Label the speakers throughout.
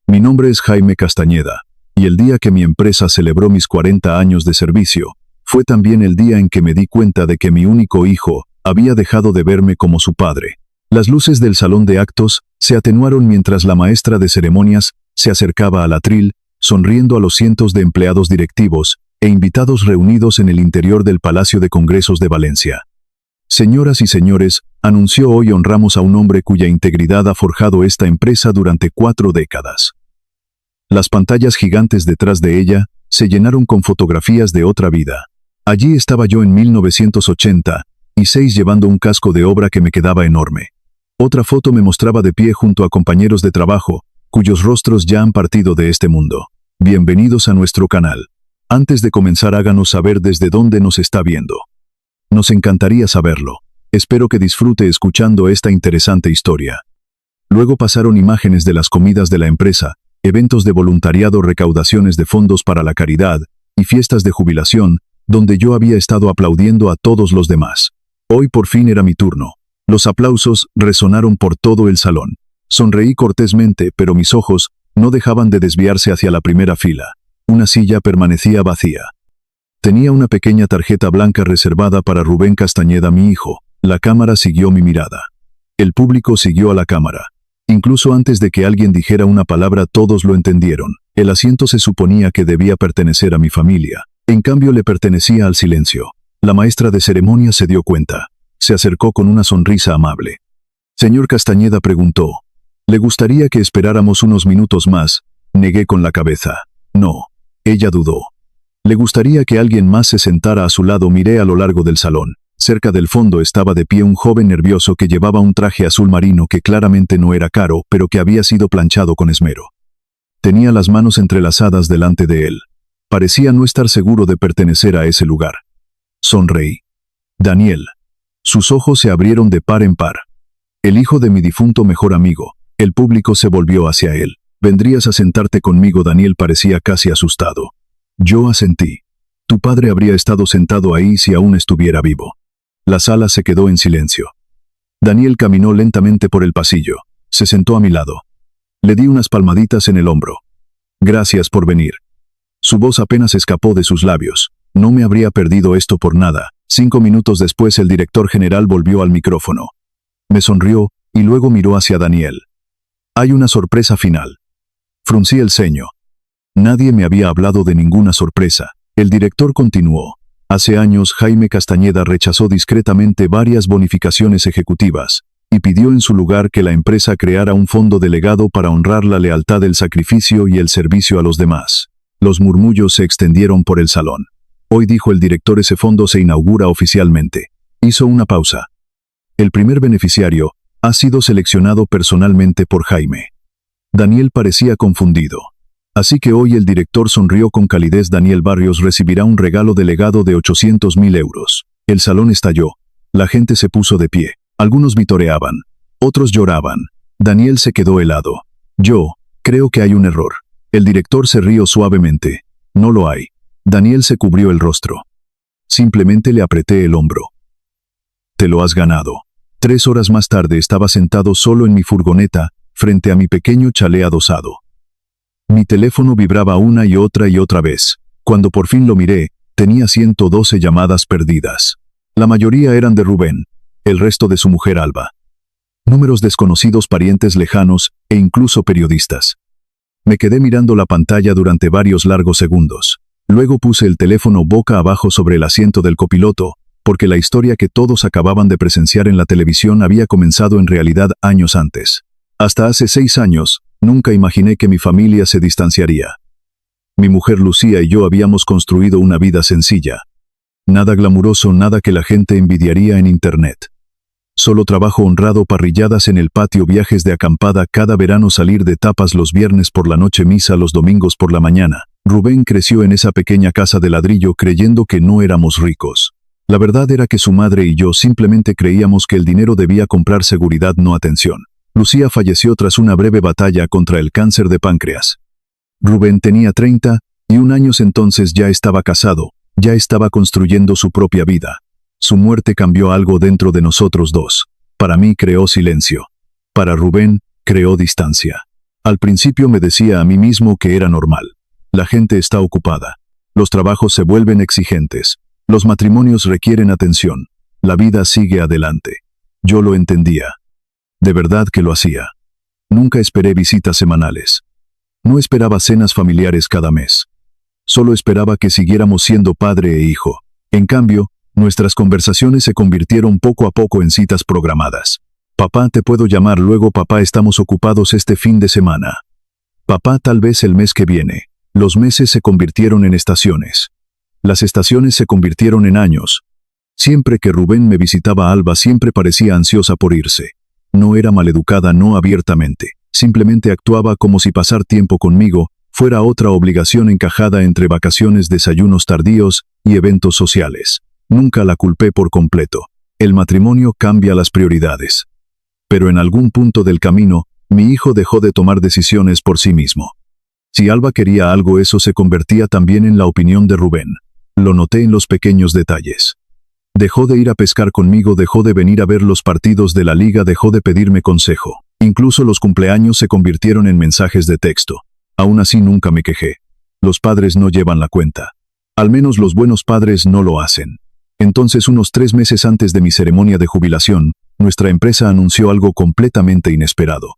Speaker 1: Mi nombre es Jaime Castañeda, y el día que mi empresa celebró mis 40 años de servicio, fue también el día en que me di cuenta de que mi único hijo había dejado de verme como su padre. Las luces del salón de actos se atenuaron mientras la maestra de ceremonias se acercaba al atril, sonriendo a los cientos de empleados directivos e invitados reunidos en el interior del Palacio de Congresos de Valencia. Señoras y señores, anunció hoy honramos a un hombre cuya integridad ha forjado esta empresa durante 4 décadas. Las pantallas gigantes detrás de ella se llenaron con fotografías de otra vida. Allí estaba yo en 1986 llevando un casco de obra que me quedaba enorme. Otra foto me mostraba de pie junto a compañeros de trabajo, cuyos rostros ya han partido de este mundo. Bienvenidos a nuestro canal. Antes de comenzar, háganos saber desde dónde nos está viendo. Nos encantaría saberlo. Espero que disfrute escuchando esta interesante historia. Luego pasaron imágenes de las comidas de la empresa, eventos de voluntariado, recaudaciones de fondos para la caridad y fiestas de jubilación, donde yo había estado aplaudiendo a todos los demás. Hoy por fin era mi turno. Los aplausos resonaron por todo el salón. Sonreí cortésmente, pero mis ojos no dejaban de desviarse hacia la primera fila. Una silla permanecía vacía. Tenía una pequeña tarjeta blanca reservada para Rubén Castañeda, mi hijo. La cámara siguió mi mirada. El público siguió a la cámara. Incluso antes de que alguien dijera una palabra, todos lo entendieron. El asiento se suponía que debía pertenecer a mi familia. En cambio, le pertenecía al silencio. La maestra de ceremonias se dio cuenta. Se acercó con una sonrisa amable. Señor Castañeda, preguntó. ¿Le gustaría que esperáramos unos minutos más? Negué con la cabeza. No. Ella dudó. ¿Le gustaría que alguien más se sentara a su lado? Miré a lo largo del salón. Cerca del fondo estaba de pie un joven nervioso que llevaba un traje azul marino que claramente no era caro, pero que había sido planchado con esmero. Tenía las manos entrelazadas delante de él. Parecía no estar seguro de pertenecer a ese lugar. Sonreí. Daniel. Sus ojos se abrieron de par en par. El hijo de mi difunto mejor amigo. El público se volvió hacia él. ¿Vendrías a sentarte conmigo? Daniel parecía casi asustado. Yo asentí. Tu padre habría estado sentado ahí si aún estuviera vivo. La sala se quedó en silencio. Daniel caminó lentamente por el pasillo. Se sentó a mi lado. Le di unas palmaditas en el hombro. Gracias por venir. Su voz apenas escapó de sus labios. No me habría perdido esto por nada. 5 minutos después el director general volvió al micrófono. Me sonrió y luego miró hacia Daniel. Hay una sorpresa final. Fruncí el ceño. Nadie me había hablado de ninguna sorpresa. El director continuó. Hace años Jaime Castañeda rechazó discretamente varias bonificaciones ejecutivas y pidió en su lugar que la empresa creara un fondo delegado para honrar la lealtad, el sacrificio y el servicio a los demás. Los murmullos se extendieron por el salón. Hoy, dijo el director, ese fondo se inaugura oficialmente. Hizo una pausa. El primer beneficiario ha sido seleccionado personalmente por Jaime. Daniel parecía confundido. Así que hoy el director sonrió con calidez. Daniel Barrios recibirá un regalo delegado de 800.000 euros. El salón estalló. La gente se puso de pie. Algunos vitoreaban. Otros lloraban. Daniel se quedó helado. Yo creo que hay un error. El director se rió suavemente. No lo hay. Daniel se cubrió el rostro. Simplemente le apreté el hombro. Te lo has ganado. 3 horas más tarde estaba sentado solo en mi furgoneta, frente a mi pequeño chalet adosado. Mi teléfono vibraba una y otra vez. Cuando por fin lo miré, tenía 112 llamadas perdidas. La mayoría eran de Rubén, el resto de su mujer Alba. Números desconocidos, parientes lejanos e incluso periodistas. Me quedé mirando la pantalla durante varios largos segundos. Luego puse el teléfono boca abajo sobre el asiento del copiloto, porque la historia que todos acababan de presenciar en la televisión había comenzado en realidad años antes. Hasta hace 6 años, nunca imaginé que mi familia se distanciaría. Mi mujer Lucía y yo habíamos construido una vida sencilla. Nada glamuroso, nada que la gente envidiaría en internet. Solo trabajo honrado, parrilladas en el patio, viajes de acampada cada verano, salir de tapas los viernes por la noche, misa los domingos por la mañana. Rubén creció en esa pequeña casa de ladrillo creyendo que no éramos ricos. La verdad era que su madre y yo simplemente creíamos que el dinero debía comprar seguridad, no atención. Lucía falleció tras una breve batalla contra el cáncer de páncreas. Rubén tenía 31 años entonces, ya estaba casado, ya estaba construyendo su propia vida. Su muerte cambió algo dentro de nosotros dos. Para mí creó silencio. Para Rubén, creó distancia. Al principio me decía a mí mismo que era normal. La gente está ocupada. Los trabajos se vuelven exigentes. Los matrimonios requieren atención. La vida sigue adelante. Yo lo entendía. De verdad que lo hacía. Nunca esperé visitas semanales. No esperaba cenas familiares cada mes. Solo esperaba que siguiéramos siendo padre e hijo. En cambio, nuestras conversaciones se convirtieron poco a poco en citas programadas. Papá, te puedo llamar luego. Papá, estamos ocupados este fin de semana. Papá, tal vez el mes que viene. Los meses se convirtieron en estaciones. Las estaciones se convirtieron en años. Siempre que Rubén me visitaba, Alba siempre parecía ansiosa por irse. No era maleducada, no abiertamente. Simplemente actuaba como si pasar tiempo conmigo fuera otra obligación encajada entre vacaciones, desayunos tardíos y eventos sociales. Nunca la culpé por completo. El matrimonio cambia las prioridades. Pero en algún punto del camino, mi hijo dejó de tomar decisiones por sí mismo. Si Alba quería algo, eso se convertía también en la opinión de Rubén. Lo noté en los pequeños detalles. Dejó de ir a pescar conmigo, dejó de venir a ver los partidos de la liga, dejó de pedirme consejo. Incluso los cumpleaños se convirtieron en mensajes de texto. Aún así nunca me quejé. Los padres no llevan la cuenta. Al menos los buenos padres no lo hacen. Entonces, unos 3 meses antes de mi ceremonia de jubilación, nuestra empresa anunció algo completamente inesperado.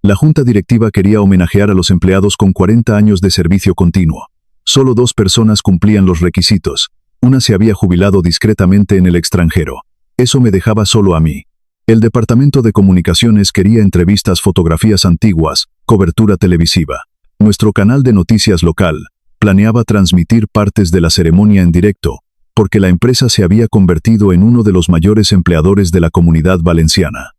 Speaker 1: La junta directiva quería homenajear a los empleados con 40 años de servicio continuo. Solo 2 personas cumplían los requisitos. Una se había jubilado discretamente en el extranjero. Eso me dejaba solo a mí. El departamento de comunicaciones quería entrevistas, fotografías antiguas, cobertura televisiva. Nuestro canal de noticias local planeaba transmitir partes de la ceremonia en directo, porque la empresa se había convertido en uno de los mayores empleadores de la comunidad valenciana.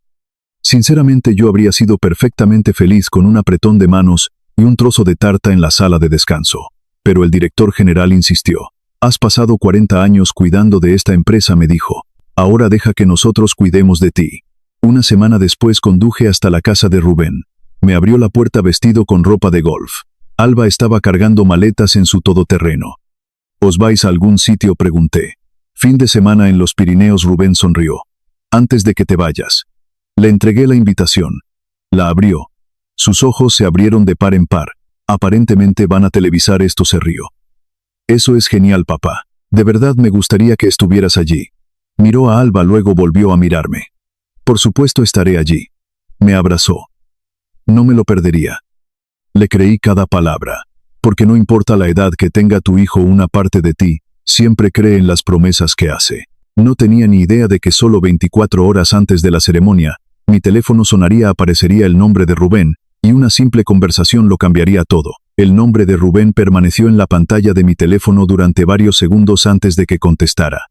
Speaker 1: Sinceramente, yo habría sido perfectamente feliz con un apretón de manos y un trozo de tarta en la sala de descanso. Pero el director general insistió. Has pasado 40 años cuidando de esta empresa, me dijo. Ahora deja que nosotros cuidemos de ti. Una semana después conduje hasta la casa de Rubén. Me abrió la puerta vestido con ropa de golf. Alba estaba cargando maletas en su todoterreno. ¿Os vais a algún sitio?, pregunté. Fin de semana en los Pirineos. Rubén sonrió. Antes de que te vayas. Le entregué la invitación. La abrió. Sus ojos se abrieron de par en par. Aparentemente van a televisar esto, se rió. Eso es genial, papá. De verdad me gustaría que estuvieras allí. Miró a Alba, luego volvió a mirarme. Por supuesto estaré allí. Me abrazó. No me lo perdería. Le creí cada palabra. Porque no importa la edad que tenga tu hijo, una parte de ti siempre cree en las promesas que hace. No tenía ni idea de que solo 24 horas antes de la ceremonia, mi teléfono sonaría, aparecería el nombre de Rubén, y una simple conversación lo cambiaría todo. El nombre de Rubén permaneció en la pantalla de mi teléfono durante varios segundos antes de que contestara.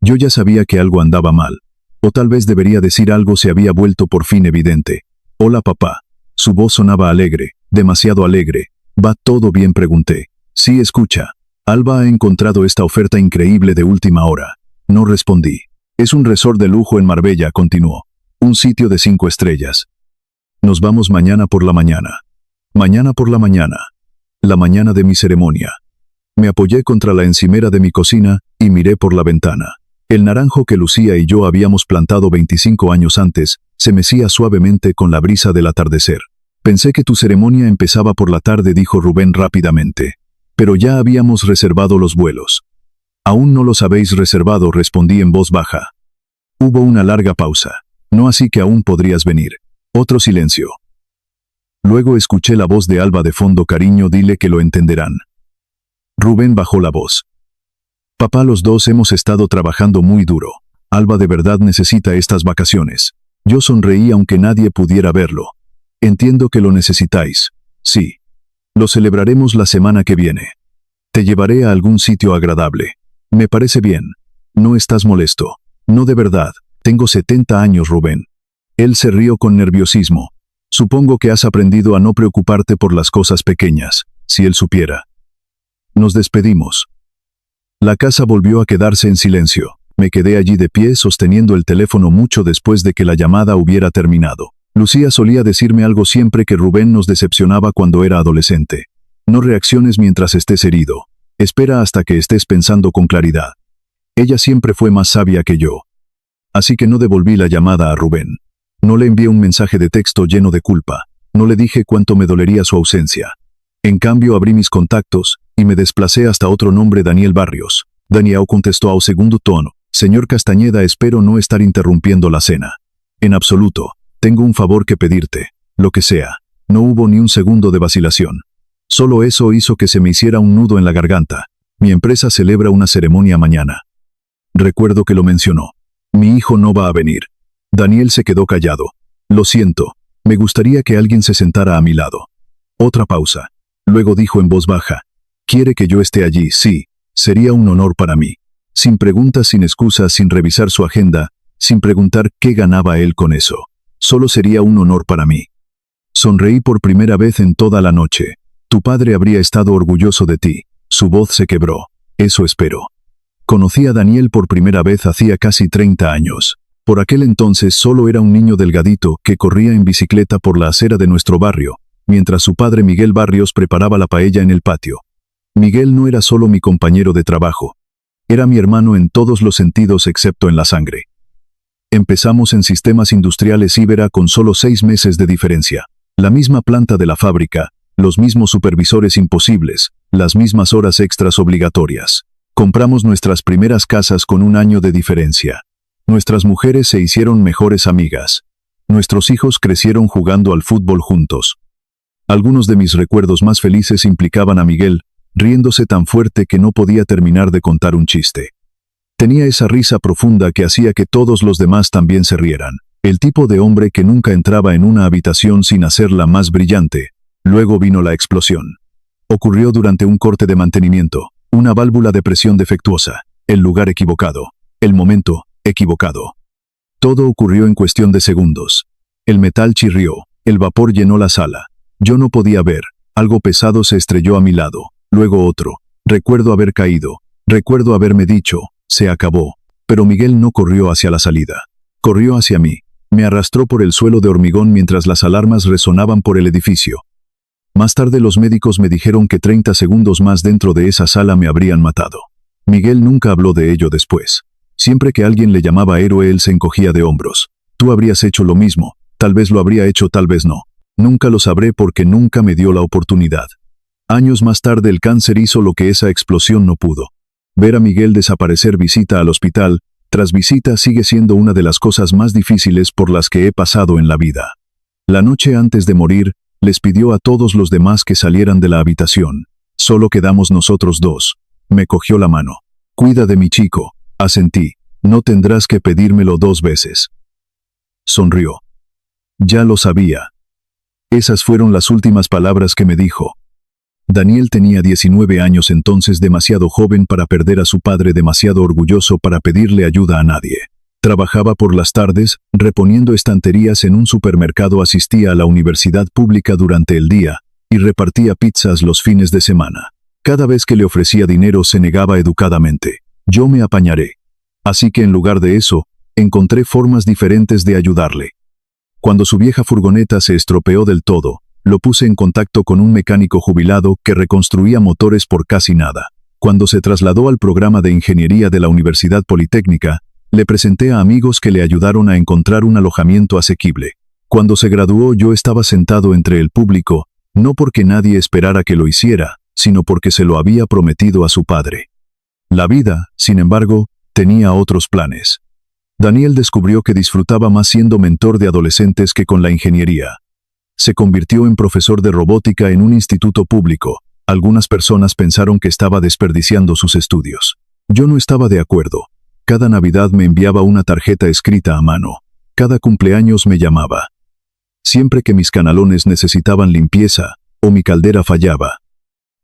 Speaker 1: Yo ya sabía que algo andaba mal. O tal vez debería decir algo, se había vuelto por fin evidente. Hola, papá. Su voz sonaba alegre, demasiado alegre. ¿Va todo bien?, pregunté. Sí, escucha. Alba ha encontrado esta oferta increíble de última hora. No respondí. Es un resort de lujo en Marbella, continuó. Un sitio de 5 estrellas. Nos vamos mañana por la mañana. Mañana por la mañana. La mañana de mi ceremonia. Me apoyé contra la encimera de mi cocina y miré por la ventana. El naranjo que Lucía y yo habíamos plantado 25 años antes se mecía suavemente con la brisa del atardecer. Pensé que tu ceremonia empezaba por la tarde, dijo Rubén rápidamente. Pero ya habíamos reservado los vuelos. Aún no los habéis reservado, respondí en voz baja. Hubo una larga pausa. No, así que aún podrías venir. Otro silencio. Luego escuché la voz de Alba de fondo. Cariño, dile que lo entenderán. Rubén bajó la voz. Papá, los dos hemos estado trabajando muy duro. Alba de verdad necesita estas vacaciones. Yo sonreí aunque nadie pudiera verlo. Entiendo que lo necesitáis. Sí. Lo celebraremos la semana que viene. Te llevaré a algún sitio agradable. Me parece bien. No estás molesto. No, de verdad. Tengo 70 años, Rubén. Él se rió con nerviosismo. Supongo que has aprendido a no preocuparte por las cosas pequeñas. Si él supiera. Nos despedimos. La casa volvió a quedarse en silencio. Me quedé allí de pie sosteniendo el teléfono mucho después de que la llamada hubiera terminado. Lucía solía decirme algo siempre, que Rubén nos decepcionaba cuando era adolescente. No reacciones mientras estés herido. Espera hasta que estés pensando con claridad. Ella siempre fue más sabia que yo. Así que no devolví la llamada a Rubén. No le envié un mensaje de texto lleno de culpa. No le dije cuánto me dolería su ausencia. En cambio abrí mis contactos, y me desplacé hasta otro nombre: Daniel Barrios. Daniel contestó a segundo tono: Señor Castañeda, espero no estar interrumpiendo la cena. En absoluto. Tengo un favor que pedirte. Lo que sea. No hubo ni un segundo de vacilación. Solo eso hizo que se me hiciera un nudo en la garganta. Mi empresa celebra una ceremonia mañana. Recuerdo que lo mencionó. Mi hijo no va a venir. Daniel se quedó callado. Lo siento. Me gustaría que alguien se sentara a mi lado. Otra pausa. Luego dijo en voz baja: ¿Quiere que yo esté allí? Sí. Sería un honor para mí. Sin preguntas, sin excusas, sin revisar su agenda, sin preguntar qué ganaba él con eso. Solo sería un honor para mí. Sonreí por primera vez en toda la noche. Tu padre habría estado orgulloso de ti. Su voz se quebró. Eso espero. Conocí a Daniel por primera vez hacía casi 30 años. Por aquel entonces solo era un niño delgadito que corría en bicicleta por la acera de nuestro barrio, mientras su padre Miguel Barrios preparaba la paella en el patio. Miguel no era solo mi compañero de trabajo. Era mi hermano en todos los sentidos excepto en la sangre. Empezamos en Sistemas Industriales Ibera con solo 6 meses de diferencia. La misma planta de la fábrica, los mismos supervisores imposibles, las mismas horas extras obligatorias. Compramos nuestras primeras casas con 1 año de diferencia. Nuestras mujeres se hicieron mejores amigas. Nuestros hijos crecieron jugando al fútbol juntos. Algunos de mis recuerdos más felices implicaban a Miguel, riéndose tan fuerte que no podía terminar de contar un chiste. Tenía esa risa profunda que hacía que todos los demás también se rieran. El tipo de hombre que nunca entraba en una habitación sin hacerla más brillante. Luego vino la explosión. Ocurrió durante un corte de mantenimiento, una válvula de presión defectuosa, el lugar equivocado, el momento equivocado. Todo ocurrió en cuestión de segundos. El metal chirrió, el vapor llenó la sala. Yo no podía ver, algo pesado se estrelló a mi lado, luego otro. Recuerdo haber caído, recuerdo haberme dicho: se acabó. Pero Miguel no corrió hacia la salida. Corrió hacia mí. Me arrastró por el suelo de hormigón mientras las alarmas resonaban por el edificio. Más tarde los médicos me dijeron que 30 segundos más dentro de esa sala me habrían matado. Miguel nunca habló de ello después. Siempre que alguien le llamaba héroe él se encogía de hombros. Tú habrías hecho lo mismo, tal vez lo habría hecho, tal vez no. Nunca lo sabré porque nunca me dio la oportunidad. Años más tarde el cáncer hizo lo que esa explosión no pudo. Ver a Miguel desaparecer visita al hospital, tras visita, sigue siendo una de las cosas más difíciles por las que he pasado en la vida. La noche antes de morir, les pidió a todos los demás que salieran de la habitación. Solo quedamos nosotros dos. Me cogió la mano. Cuida de mi chico, asentí. No tendrás que pedírmelo 2 veces. Sonrió. Ya lo sabía. Esas fueron las últimas palabras que me dijo. Daniel tenía 19 años entonces, demasiado joven para perder a su padre, demasiado orgulloso para pedirle ayuda a nadie. Trabajaba por las tardes, reponiendo estanterías en un supermercado, asistía a la universidad pública durante el día, y repartía pizzas los fines de semana. Cada vez que le ofrecía dinero se negaba educadamente. Yo me apañaré. Así que en lugar de eso, encontré formas diferentes de ayudarle. Cuando su vieja furgoneta se estropeó del todo, lo puse en contacto con un mecánico jubilado que reconstruía motores por casi nada. Cuando se trasladó al programa de ingeniería de la Universidad Politécnica, le presenté a amigos que le ayudaron a encontrar un alojamiento asequible. Cuando se graduó yo estaba sentado entre el público, no porque nadie esperara que lo hiciera, sino porque se lo había prometido a su padre. La vida, sin embargo, tenía otros planes. Daniel descubrió que disfrutaba más siendo mentor de adolescentes que con la ingeniería. Se convirtió en profesor de robótica en un instituto público. Algunas personas pensaron que estaba desperdiciando sus estudios. Yo no estaba de acuerdo. Cada Navidad me enviaba una tarjeta escrita a mano. Cada cumpleaños me llamaba. Siempre que mis canalones necesitaban limpieza, o mi caldera fallaba.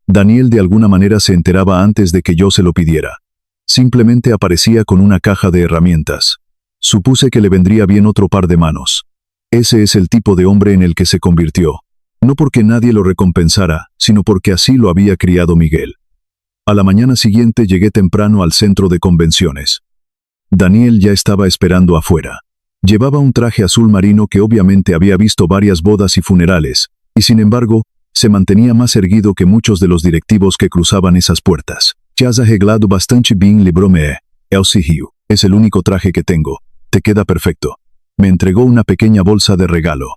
Speaker 1: Daniel de alguna manera se enteraba antes de que yo se lo pidiera. Simplemente aparecía con una caja de herramientas. Supuse que le vendría bien otro par de manos. Ese es el tipo de hombre en el que se convirtió. No porque nadie lo recompensara, sino porque así lo había criado Miguel. A la mañana siguiente llegué temprano al centro de convenciones. Daniel ya estaba esperando afuera. Llevaba un traje azul marino que obviamente había visto varias bodas y funerales, y sin embargo, se mantenía más erguido que muchos de los directivos que cruzaban esas puertas. "Te has arreglado bastante bien", le bromeé. "El sigilo. Es el único traje que tengo. Te queda perfecto". Me entregó una pequeña bolsa de regalo.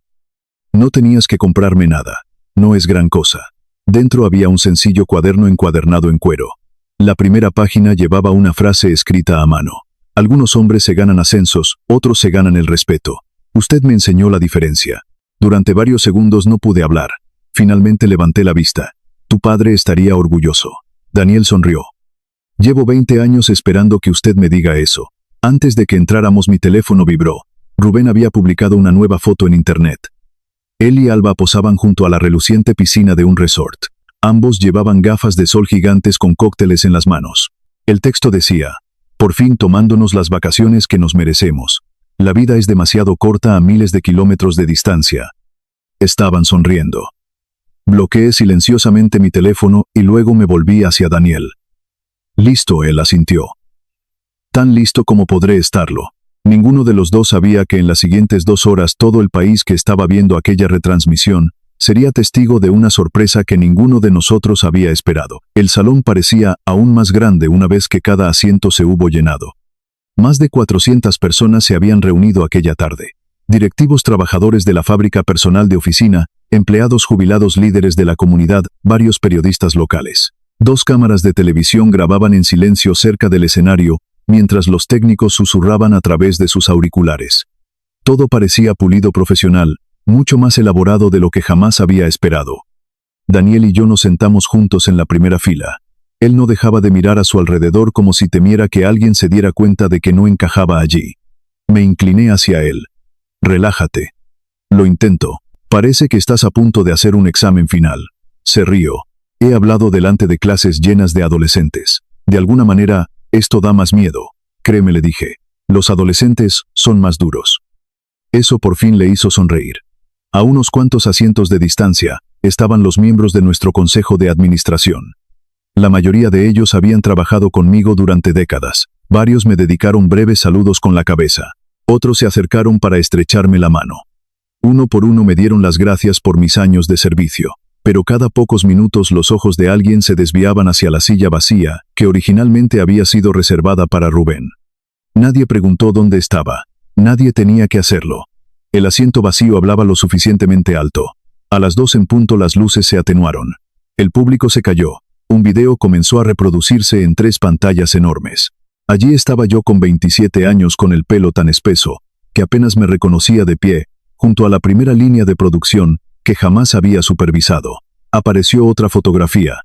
Speaker 1: No tenías que comprarme nada. No es gran cosa. Dentro había un sencillo cuaderno encuadernado en cuero. La primera página llevaba una frase escrita a mano. Algunos hombres se ganan ascensos, otros se ganan el respeto. Usted me enseñó la diferencia. Durante varios segundos no pude hablar. Finalmente levanté la vista. Tu padre estaría orgulloso. Daniel sonrió. Llevo 20 años esperando que usted me diga eso. Antes de que entráramos mi teléfono vibró. Rubén había publicado una nueva foto en internet. Él y Alba posaban junto a la reluciente piscina de un resort. Ambos llevaban gafas de sol gigantes con cócteles en las manos. El texto decía: por fin tomándonos las vacaciones que nos merecemos. La vida es demasiado corta a miles de kilómetros de distancia. Estaban sonriendo. Bloqueé silenciosamente mi teléfono y luego me volví hacia Daniel. Listo, él asintió. Tan listo como podré estarlo. Ninguno de los dos sabía que en las siguientes 2 horas todo el país que estaba viendo aquella retransmisión sería testigo de una sorpresa que ninguno de nosotros había esperado. El salón parecía aún más grande una vez que cada asiento se hubo llenado. Más de 400 personas se habían reunido aquella tarde. Directivos, trabajadores de la fábrica, personal de oficina, empleados jubilados, líderes de la comunidad, varios periodistas locales. 2 cámaras de televisión grababan en silencio cerca del escenario, mientras los técnicos susurraban a través de sus auriculares. Todo parecía pulido, profesional, mucho más elaborado de lo que jamás había esperado. Daniel y yo nos sentamos juntos en la primera fila. Él no dejaba de mirar a su alrededor como si temiera que alguien se diera cuenta de que no encajaba allí. Me incliné hacia él. Relájate. Lo intento. Parece que estás a punto de hacer un examen final. Se rió. He hablado delante de clases llenas de adolescentes. De alguna manera, esto da más miedo. Créeme, le dije. Los adolescentes son más duros. Eso por fin le hizo sonreír. A unos cuantos asientos de distancia, estaban los miembros de nuestro consejo de administración. La mayoría de ellos habían trabajado conmigo durante décadas. Varios me dedicaron breves saludos con la cabeza. Otros se acercaron para estrecharme la mano. Uno por uno me dieron las gracias por mis años de servicio. Pero cada pocos minutos los ojos de alguien se desviaban hacia la silla vacía, que originalmente había sido reservada para Rubén. Nadie preguntó dónde estaba. Nadie tenía que hacerlo. El asiento vacío hablaba lo suficientemente alto. A las 2 en punto las luces se atenuaron. El público se calló. Un video comenzó a reproducirse en 3 pantallas enormes. Allí estaba yo con 27 años, con el pelo tan espeso, que apenas me reconocía de pie, junto a la primera línea de producción, que jamás había supervisado. Apareció otra fotografía.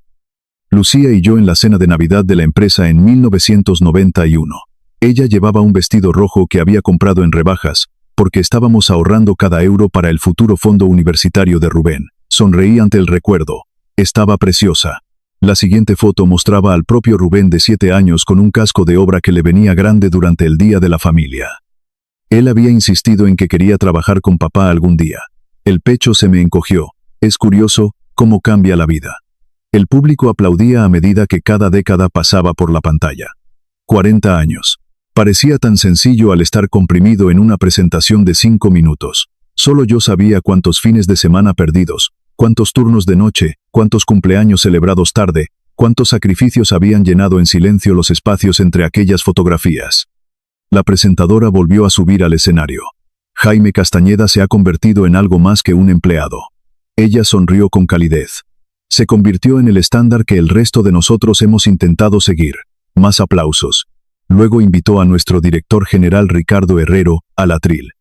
Speaker 1: Lucía y yo en la cena de Navidad de la empresa en 1991. Ella llevaba un vestido rojo que había comprado en rebajas, porque estábamos ahorrando cada euro para el futuro fondo universitario de Rubén. Sonreí ante el recuerdo. Estaba preciosa. La siguiente foto mostraba al propio Rubén de 7 años con un casco de obra que le venía grande durante el Día de la Familia. Él había insistido en que quería trabajar con papá algún día. El pecho se me encogió. Es curioso cómo cambia la vida. El público aplaudía a medida que cada década pasaba por la pantalla. 40 años. Parecía tan sencillo al estar comprimido en una presentación de 5 minutos. Solo yo sabía cuántos fines de semana perdidos, cuántos turnos de noche, cuántos cumpleaños celebrados tarde, cuántos sacrificios habían llenado en silencio los espacios entre aquellas fotografías. La presentadora volvió a subir al escenario. Jaime Castañeda se ha convertido en algo más que un empleado. Ella sonrió con calidez. Se convirtió en el estándar que el resto de nosotros hemos intentado seguir. Más aplausos. Luego invitó a nuestro director general Ricardo Herrero al atril.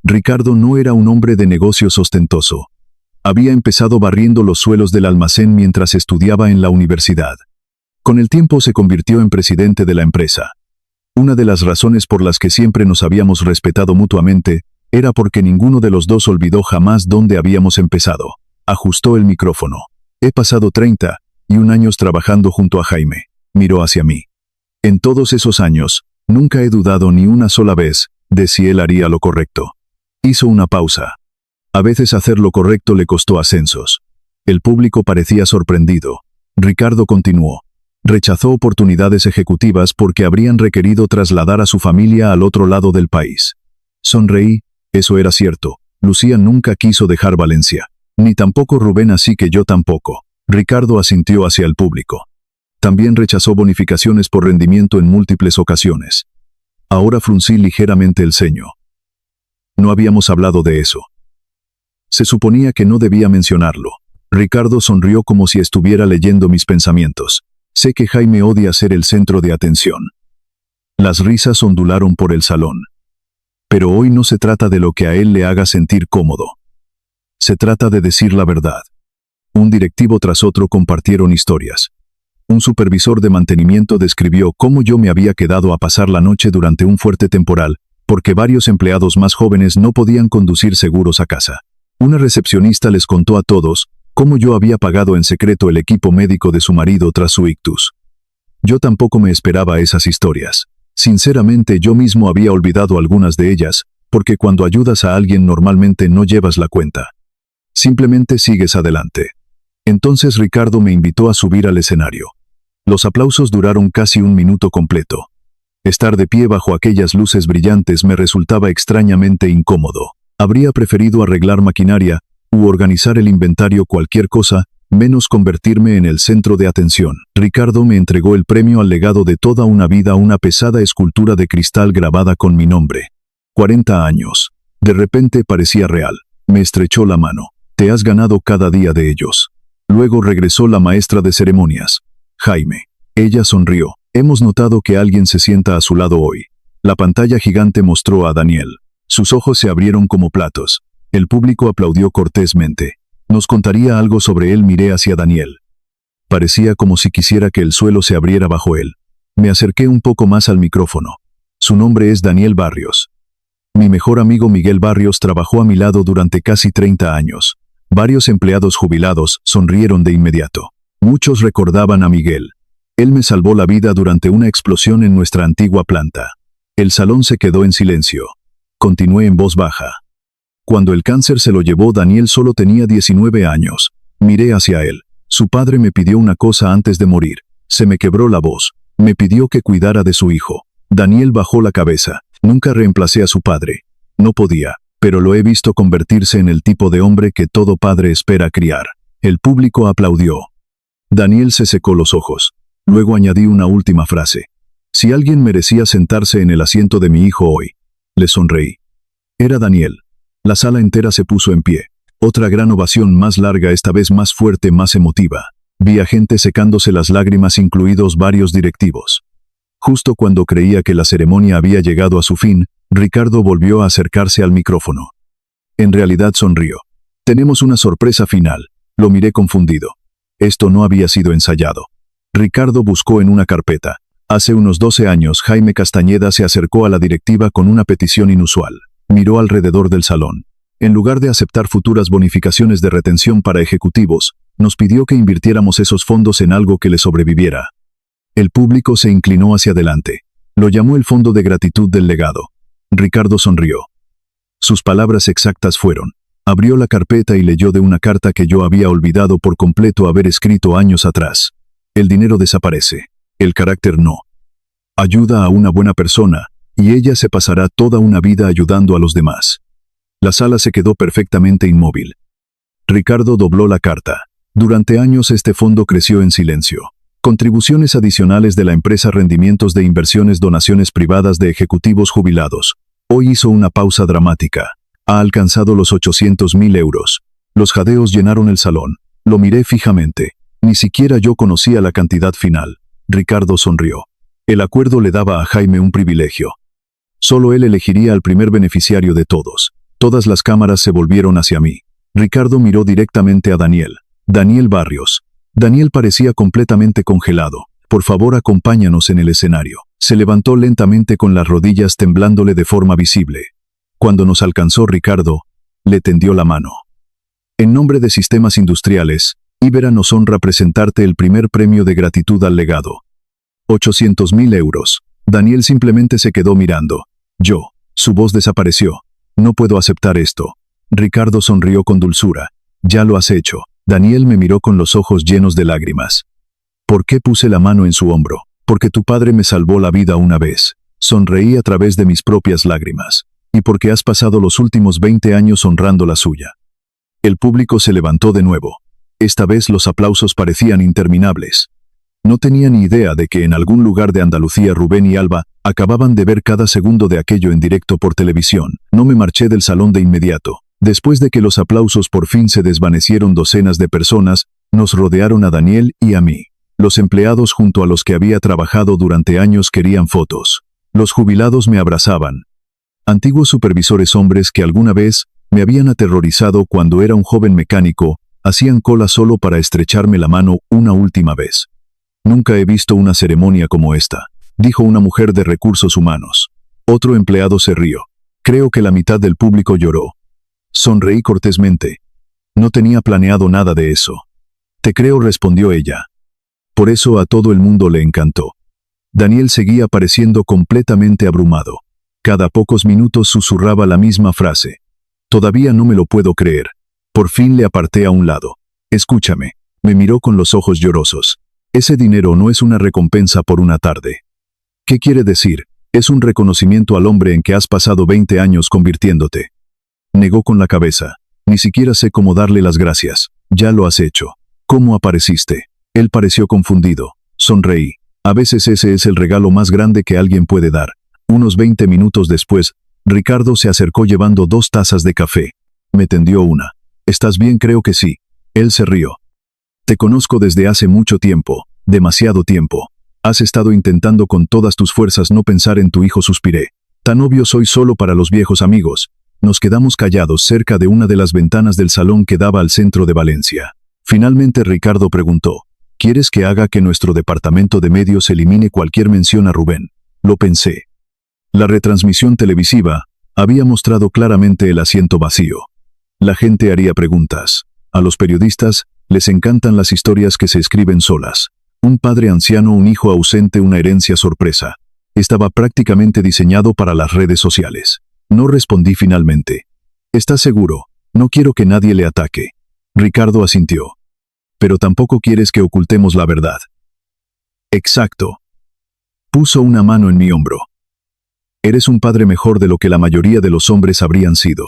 Speaker 1: Ricardo no era un hombre de negocios ostentoso. Había empezado barriendo los suelos del almacén mientras estudiaba en la universidad. Con el tiempo se convirtió en presidente de la empresa. Una de las razones por las que siempre nos habíamos respetado mutuamente era porque ninguno de los dos olvidó jamás dónde habíamos empezado. Ajustó el micrófono. He pasado 31 años trabajando junto a Jaime. Miró hacia mí. En todos esos años, nunca he dudado ni una sola vez de si él haría lo correcto. Hizo una pausa. A veces hacer lo correcto le costó ascensos. El público parecía sorprendido. Ricardo continuó. Rechazó oportunidades ejecutivas porque habrían requerido trasladar a su familia al otro lado del país. Sonreí. Eso era cierto. Lucía nunca quiso dejar Valencia. Ni tampoco Rubén, así que yo tampoco. Ricardo asintió hacia el público. También rechazó bonificaciones por rendimiento en múltiples ocasiones. Ahora fruncí ligeramente el ceño. No habíamos hablado de eso. Se suponía que no debía mencionarlo. Ricardo sonrió como si estuviera leyendo mis pensamientos. Sé que Jaime odia ser el centro de atención. Las risas ondularon por el salón. Pero hoy no se trata de lo que a él le haga sentir cómodo. Se trata de decir la verdad. Un directivo tras otro compartieron historias. Un supervisor de mantenimiento describió cómo yo me había quedado a pasar la noche durante un fuerte temporal, porque varios empleados más jóvenes no podían conducir seguros a casa. Una recepcionista les contó a todos cómo yo había pagado en secreto el equipo médico de su marido tras su ictus. Yo tampoco me esperaba esas historias. Sinceramente, yo mismo había olvidado algunas de ellas, porque cuando ayudas a alguien normalmente no llevas la cuenta. Simplemente sigues adelante. Entonces Ricardo me invitó a subir al escenario. Los aplausos duraron casi un minuto completo. Estar de pie bajo aquellas luces brillantes me resultaba extrañamente incómodo. Habría preferido arreglar maquinaria u organizar el inventario, cualquier cosa, menos convertirme en el centro de atención. Ricardo me entregó el premio al legado de toda una vida, una pesada escultura de cristal grabada con mi nombre. 40 años. De repente parecía real. Me estrechó la mano. Te has ganado cada día de ellos. Luego regresó la maestra de ceremonias. Jaime. Ella sonrió. Hemos notado que alguien se sienta a su lado hoy. La pantalla gigante mostró a Daniel. Sus ojos se abrieron como platos. El público aplaudió cortésmente. ¿Nos contaría algo sobre él? Miré hacia Daniel. Parecía como si quisiera que el suelo se abriera bajo él. Me acerqué un poco más al micrófono. Su nombre es Daniel Barrios. Mi mejor amigo Miguel Barrios trabajó a mi lado durante casi 30 años. Varios empleados jubilados sonrieron de inmediato. Muchos recordaban a Miguel. Él me salvó la vida durante una explosión en nuestra antigua planta. El salón se quedó en silencio. Continué en voz baja. Cuando el cáncer se lo llevó, Daniel solo tenía 19 años. Miré hacia él. Su padre me pidió una cosa antes de morir. Se me quebró la voz. Me pidió que cuidara de su hijo. Daniel bajó la cabeza. Nunca reemplacé a su padre. No podía, pero lo he visto convertirse en el tipo de hombre que todo padre espera criar. El público aplaudió. Daniel se secó los ojos. Luego añadí una última frase. Si alguien merecía sentarse en el asiento de mi hijo hoy. Le sonreí. Era Daniel. La sala entera se puso en pie. Otra gran ovación, más larga, esta vez más fuerte, más emotiva. Vi a gente secándose las lágrimas, incluidos varios directivos. Justo cuando creía que la ceremonia había llegado a su fin, Ricardo volvió a acercarse al micrófono. En realidad sonrió. Tenemos una sorpresa final. Lo miré confundido. Esto no había sido ensayado. Ricardo buscó en una carpeta. Hace unos 12 años, Jaime Castañeda se acercó a la directiva con una petición inusual. Miró alrededor del salón. En lugar de aceptar futuras bonificaciones de retención para ejecutivos, nos pidió que invirtiéramos esos fondos en algo que le sobreviviera. El público se inclinó hacia adelante. Lo llamó el Fondo de Gratitud del Legado. Ricardo sonrió. Sus palabras exactas fueron: abrió la carpeta y leyó de una carta que yo había olvidado por completo haber escrito años atrás. El dinero desaparece. El carácter no. Ayuda a una buena persona, y ella se pasará toda una vida ayudando a los demás. La sala se quedó perfectamente inmóvil. Ricardo dobló la carta. Durante años este fondo creció en silencio. Contribuciones adicionales de la empresa, rendimientos de inversiones, donaciones privadas de ejecutivos jubilados. Hoy hizo una pausa dramática. Ha alcanzado los 800.000 euros. Los jadeos llenaron el salón. Lo miré fijamente. Ni siquiera yo conocía la cantidad final. Ricardo sonrió. El acuerdo le daba a Jaime un privilegio. Solo él elegiría al primer beneficiario de todos. Todas las cámaras se volvieron hacia mí. Ricardo miró directamente a Daniel. Daniel Barrios. Daniel parecía completamente congelado. Por favor, acompáñanos en el escenario. Se levantó lentamente con las rodillas temblándole de forma visible. Cuando nos alcanzó Ricardo, le tendió la mano. En nombre de Sistemas Industriales, Ibera nos honra presentarte el primer premio de gratitud al legado. 800.000 euros. Daniel simplemente se quedó mirando. Su voz desapareció. No puedo aceptar esto. Ricardo sonrió con dulzura. Ya lo has hecho. Daniel me miró con los ojos llenos de lágrimas. ¿Por qué puse la mano en su hombro? Porque tu padre me salvó la vida una vez. Sonreí a través de mis propias lágrimas. Y porque has pasado los últimos 20 años honrando la suya. El público se levantó de nuevo. Esta vez los aplausos parecían interminables. No tenía ni idea de que en algún lugar de Andalucía Rubén y Alba acababan de ver cada segundo de aquello en directo por televisión. No me marché del salón de inmediato. Después de que los aplausos por fin se desvanecieron, docenas de personas nos rodearon a Daniel y a mí. Los empleados junto a los que había trabajado durante años querían fotos. Los jubilados me abrazaban. Antiguos supervisores hombres que alguna vez me habían aterrorizado cuando era un joven mecánico, hacían cola solo para estrecharme la mano una última vez. Nunca he visto una ceremonia como esta, dijo una mujer de recursos humanos. Otro empleado se rió. Creo que la mitad del público lloró. Sonreí cortésmente. No tenía planeado nada de eso. Te creo, respondió ella. Por eso a todo el mundo le encantó. Daniel seguía pareciendo completamente abrumado. Cada pocos minutos susurraba la misma frase. Todavía no me lo puedo creer. Por fin le aparté a un lado. Escúchame. Me miró con los ojos llorosos. Ese dinero no es una recompensa por una tarde. ¿Qué quiere decir? Es un reconocimiento al hombre en que has pasado 20 años convirtiéndote. Negó con la cabeza. Ni siquiera sé cómo darle las gracias. Ya lo has hecho. ¿Cómo apareciste? Él pareció confundido. Sonreí. A veces ese es el regalo más grande que alguien puede dar. Unos 20 minutos después, Ricardo se acercó llevando 2 tazas de café. Me tendió una. ¿Estás bien? Creo que sí. Él se rió. Te conozco desde hace mucho tiempo, demasiado tiempo. Has estado intentando con todas tus fuerzas no pensar en tu hijo, suspiré. Tan obvio soy solo para los viejos amigos. Nos quedamos callados cerca de una de las ventanas del salón que daba al centro de Valencia. Finalmente Ricardo preguntó, ¿quieres que haga que nuestro departamento de medios elimine cualquier mención a Rubén? Lo pensé. La retransmisión televisiva había mostrado claramente el asiento vacío. La gente haría preguntas. A los periodistas les encantan las historias que se escriben solas. Un padre anciano, un hijo ausente, una herencia sorpresa. Estaba prácticamente diseñado para las redes sociales. No respondí finalmente. ¿Estás seguro? No quiero que nadie le ataque. Ricardo asintió. Pero tampoco quieres que ocultemos la verdad. Exacto. Puso una mano en mi hombro. Eres un padre mejor de lo que la mayoría de los hombres habrían sido.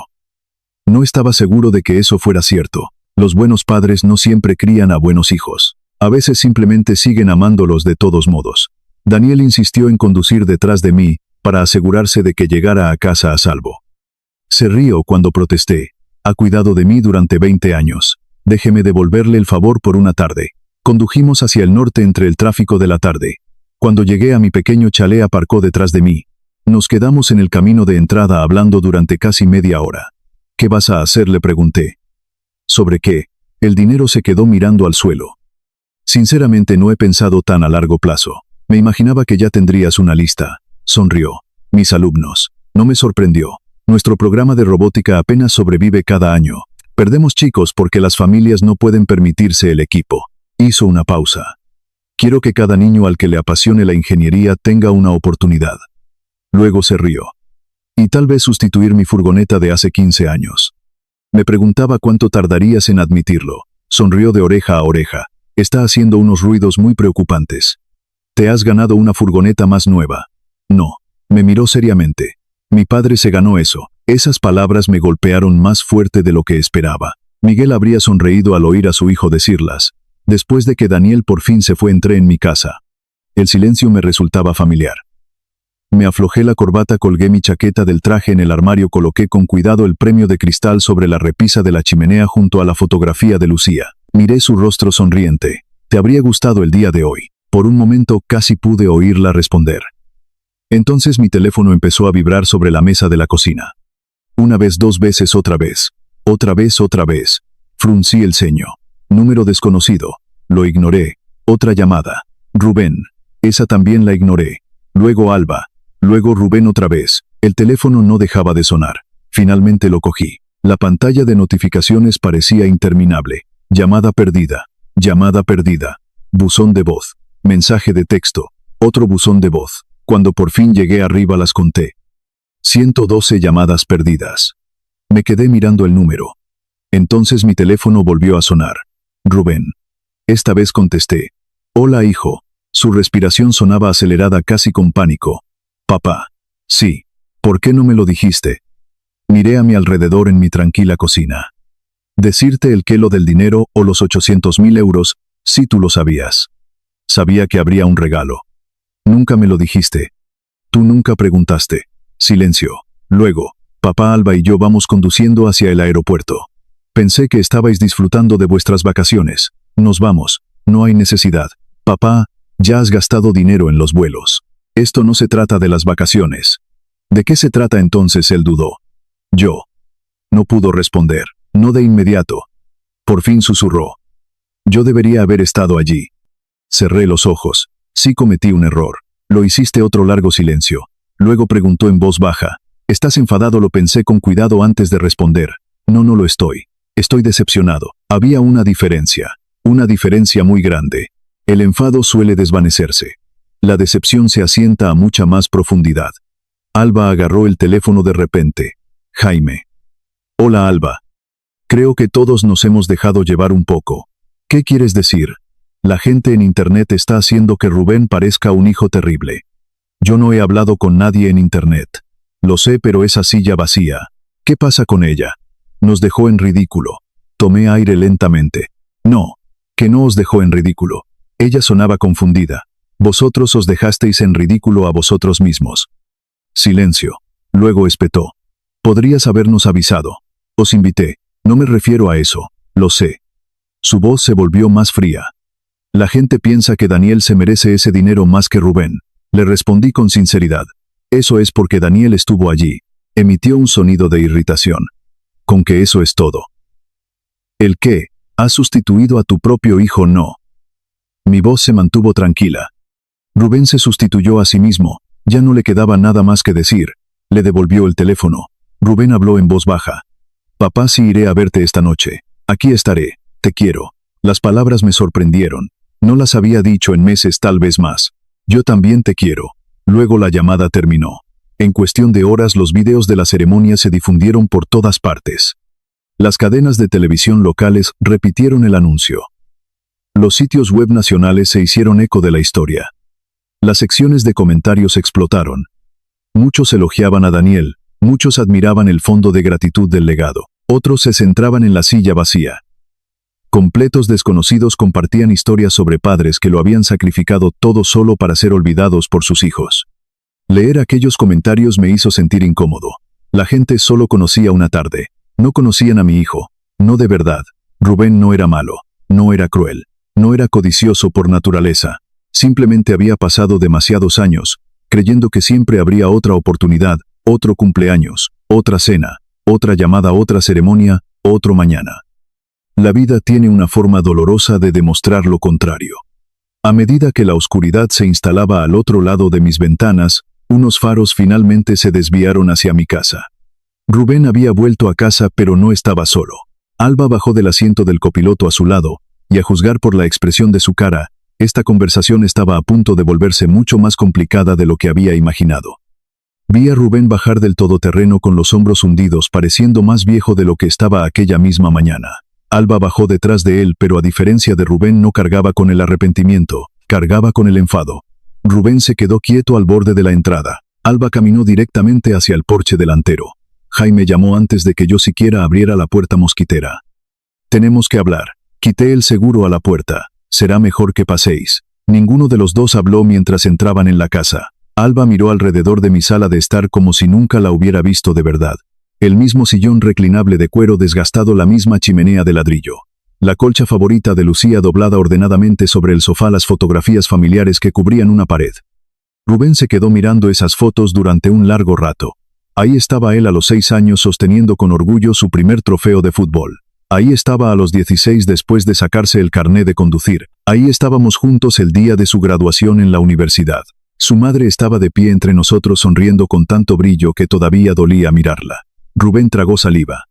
Speaker 1: No estaba seguro de que eso fuera cierto. Los buenos padres no siempre crían a buenos hijos. A veces simplemente siguen amándolos de todos modos. Daniel insistió en conducir detrás de mí, para asegurarse de que llegara a casa a salvo. Se rió cuando protesté. Ha cuidado de mí durante 20 años. Déjeme devolverle el favor por una tarde. Condujimos hacia el norte entre el tráfico de la tarde. Cuando llegué a mi pequeño chalet aparcó detrás de mí. Nos quedamos en el camino de entrada hablando durante casi media hora. ¿Qué vas a hacer?, le pregunté. ¿Sobre qué? El dinero se quedó mirando al suelo. Sinceramente no he pensado tan a largo plazo. Me imaginaba que ya tendrías una lista. Sonrió. Mis alumnos. No me sorprendió. Nuestro programa de robótica apenas sobrevive cada año. Perdemos chicos porque las familias no pueden permitirse el equipo. Hizo una pausa. Quiero que cada niño al que le apasione la ingeniería tenga una oportunidad. Luego se rió. Y tal vez sustituir mi furgoneta de hace 15 años. Me preguntaba cuánto tardarías en admitirlo. Sonrió de oreja a oreja. Está haciendo unos ruidos muy preocupantes. ¿Te has ganado una furgoneta más nueva? No. Me miró seriamente. Mi padre se ganó eso. Esas palabras me golpearon más fuerte de lo que esperaba. Miguel habría sonreído al oír a su hijo decirlas. Después de que Daniel por fin se fue, entré en mi casa. El silencio me resultaba familiar. Me aflojé la corbata, colgué mi chaqueta del traje en el armario, coloqué con cuidado el premio de cristal sobre la repisa de la chimenea junto a la fotografía de Lucía. Miré su rostro sonriente. ¿Te habría gustado el día de hoy? Por un momento casi pude oírla responder. Entonces mi teléfono empezó a vibrar sobre la mesa de la cocina. Una vez, 2 veces, otra vez. Otra vez, otra vez. Fruncí el ceño. Número desconocido. Lo ignoré. Otra llamada. Rubén. Esa también la ignoré. Luego Alba. Luego Rubén otra vez. El teléfono no dejaba de sonar. Finalmente lo cogí. La pantalla de notificaciones parecía interminable. Llamada perdida. Llamada perdida. Buzón de voz. Mensaje de texto. Otro buzón de voz. Cuando por fin llegué arriba las conté. 112 llamadas perdidas. Me quedé mirando el número. Entonces mi teléfono volvió a sonar. Rubén. Esta vez contesté. Hola, hijo. Su respiración sonaba acelerada, casi con pánico. Papá. Sí. ¿Por qué no me lo dijiste? Miré a mi alrededor en mi tranquila cocina. Decirte el qué, lo del dinero o los 800.000 euros, sí, tú lo sabías. Sabía que habría un regalo. Nunca me lo dijiste. Tú nunca preguntaste. Silencio. Luego, Papá, Alba y yo vamos conduciendo hacia el aeropuerto. Pensé que estabais disfrutando de vuestras vacaciones. Nos vamos. No hay necesidad. Papá, ya has gastado dinero en los vuelos. Esto no se trata de las vacaciones. ¿De qué se trata entonces? Él dudó. Yo. No pudo responder. No de inmediato. Por fin susurró. Yo debería haber estado allí. Cerré los ojos. Sí cometí un error. Lo hiciste. Otro largo silencio. Luego preguntó en voz baja. ¿Estás enfadado? Lo pensé con cuidado antes de responder. No, no lo estoy. Estoy decepcionado. Había una diferencia muy grande. El enfado suele desvanecerse. La decepción se asienta a mucha más profundidad. Alba agarró el teléfono de repente. Jaime. Hola, Alba. Creo que todos nos hemos dejado llevar un poco. ¿Qué quieres decir? La gente en Internet está haciendo que Rubén parezca un hijo terrible. Yo no he hablado con nadie en Internet. Lo sé, pero esa silla vacía. ¿Qué pasa con ella? Nos dejó en ridículo. Tomé aire lentamente. No, que no os dejó en ridículo. Ella sonaba confundida. Vosotros os dejasteis en ridículo a vosotros mismos. Silencio. Luego espetó. Podrías habernos avisado. Os invité. No me refiero a eso. Lo sé. Su voz se volvió más fría. La gente piensa que Daniel se merece ese dinero más que Rubén. Le respondí con sinceridad. Eso es porque Daniel estuvo allí. Emitió un sonido de irritación. ¿Con que eso es todo? ¿El qué? ¿Has sustituido a tu propio hijo? No. Mi voz se mantuvo tranquila. Rubén se sustituyó a sí mismo. Ya no le quedaba nada más que decir. Le devolvió el teléfono. Rubén habló en voz baja. Papá, sí iré a verte esta noche. Aquí estaré. Te quiero. Las palabras me sorprendieron. No las había dicho en meses, tal vez más. Yo también te quiero. Luego la llamada terminó. En cuestión de horas los videos de la ceremonia se difundieron por todas partes. Las cadenas de televisión locales repitieron el anuncio. Los sitios web nacionales se hicieron eco de la historia. Las secciones de comentarios explotaron. Muchos elogiaban a Daniel, muchos admiraban el fondo de gratitud del legado, otros se centraban en la silla vacía. Completos desconocidos compartían historias sobre padres que lo habían sacrificado todo solo para ser olvidados por sus hijos. Leer aquellos comentarios me hizo sentir incómodo. La gente solo conocía una tarde. No conocían a mi hijo. No de verdad. Rubén no era malo. No era cruel. No era codicioso por naturaleza. Simplemente había pasado demasiados años, creyendo que siempre habría otra oportunidad, otro cumpleaños, otra cena, otra llamada, otra ceremonia, otro mañana. La vida tiene una forma dolorosa de demostrar lo contrario. A medida que la oscuridad se instalaba al otro lado de mis ventanas, unos faros finalmente se desviaron hacia mi casa. Rubén había vuelto a casa, pero no estaba solo. Alba bajó del asiento del copiloto a su lado, y a juzgar por la expresión de su cara, esta conversación estaba a punto de volverse mucho más complicada de lo que había imaginado. Vi a Rubén bajar del todoterreno con los hombros hundidos, pareciendo más viejo de lo que estaba aquella misma mañana. Alba bajó detrás de él, pero a diferencia de Rubén no cargaba con el arrepentimiento, cargaba con el enfado. Rubén se quedó quieto al borde de la entrada. Alba caminó directamente hacia el porche delantero. Jaime llamó antes de que yo siquiera abriera la puerta mosquitera. Tenemos que hablar. Quité el seguro a la puerta. Será mejor que paséis. Ninguno de los dos habló mientras entraban en la casa. Alba miró alrededor de mi sala de estar como si nunca la hubiera visto de verdad. El mismo sillón reclinable de cuero desgastado, la misma chimenea de ladrillo. La colcha favorita de Lucía doblada ordenadamente sobre el sofá, las fotografías familiares que cubrían una pared. Rubén se quedó mirando esas fotos durante un largo rato. Ahí estaba él a los 6 años sosteniendo con orgullo su primer trofeo de fútbol. Ahí estaba a los 16 después de sacarse el carné de conducir. Ahí estábamos juntos el día de su graduación en la universidad. Su madre estaba de pie entre nosotros sonriendo con tanto brillo que todavía dolía mirarla. Rubén tragó saliva.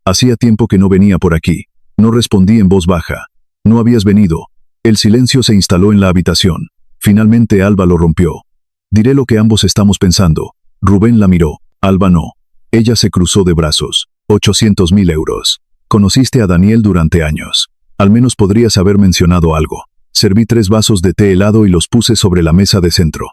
Speaker 1: Hacía tiempo que no venía por aquí. No respondí en voz baja. No habías venido. El silencio se instaló en la habitación. Finalmente Alba lo rompió. Diré lo que ambos estamos pensando. Rubén la miró. Alba no. Ella se cruzó de brazos. 800.000 euros. Conociste a Daniel durante años. Al menos podrías haber mencionado algo. Serví 3 vasos de té helado y los puse sobre la mesa de centro.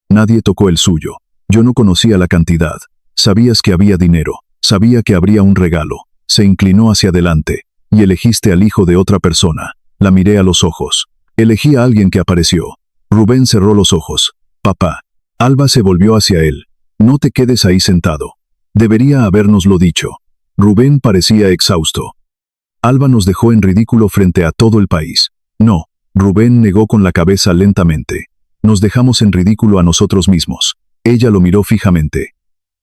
Speaker 1: Nadie tocó el suyo. Yo no conocía la cantidad. Sabías que había dinero. Sabía que habría un regalo. Se inclinó hacia adelante. Y elegiste al hijo de otra persona. La miré a los ojos. Elegí a alguien que apareció. Rubén cerró los ojos. Papá. Alba se volvió hacia él. No te quedes ahí sentado. Debería habérnoslo dicho. Rubén parecía exhausto. Alba nos dejó en ridículo frente a todo el país. No, Rubén negó con la cabeza lentamente. Nos dejamos en ridículo a nosotros mismos. Ella lo miró fijamente.